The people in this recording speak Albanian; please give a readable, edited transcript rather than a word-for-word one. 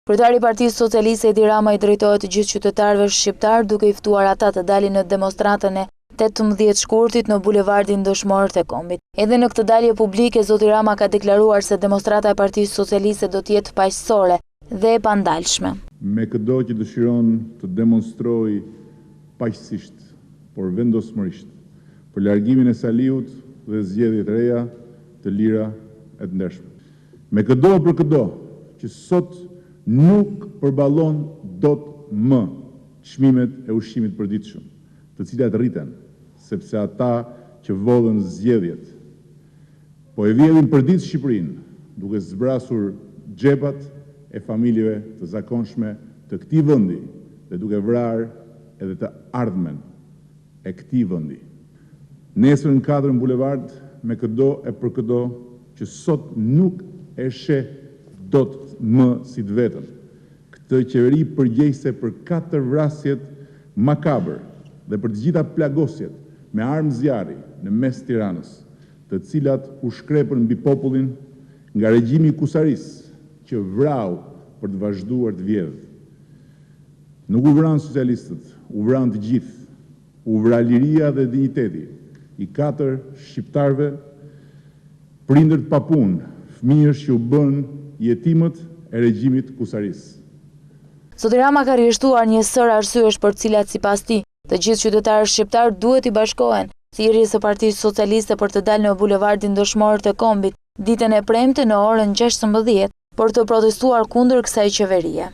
Kryetari i Partisë Socialiste Edi Rama i drejtohet të gjithë qytetarëve shqiptar duke i ftuar ata të dalin në demonstratën e 18 shkurtit në bulevardin dëshmorë të Kombit. Edhe në këtë dalje publike, zoti Rama ka deklaruar se demonstrata e Partisë Socialiste do të jetë paqësore dhe e pandalshme. Me çdo që dëshiron të demonstrojë paqësisht, por vendosmërisht, për largimin e Saliut dhe zgjedhje të reja, të lira e të ndershme. Me këdo për këdo që sot nuk përballon dot më çmimet e ushqimit përditshëm, të cilat rriten sepse ata që vodhen zgjedhjet po e vjedhin përdit Shqipërinë, duke zbrasur xhepat e familjeve të zakonshme të këtij vendi dhe duke vrarë edhe të ardhmen e këtij vendi. Nesër në 4 bulevard, me këdo e për këdo që sot nuk e sheh dot më si të vetën. Këtë qeveri përgjegjëse për 4 vrasjet makabër dhe për të gjitha plagosjet me armë zjarri në mes Tiranës, të cilat u shkrepën mbi popullin nga regjimi i Kusaris, që vrau për të vazhduar të vjedhë. Nuk u vranë socialistët, u vranë të gjithë, u vra liria dhe dinjiteti i 4 shqiptarëve, prindër të papunë, fëmijësh që u bën jetimët e regjimit Kusaris. Zoti Rama ka rishtuar një sër arsyesh për cilat sipas tij të gjithë qytetarët shqiptar duhet i bashkohen thirrjes së Partisë Socialiste për të dalë në bulevardin dëshmorë të Kombit ditën e premte në orën 16 për të protestuar kundër kësaj qeverie.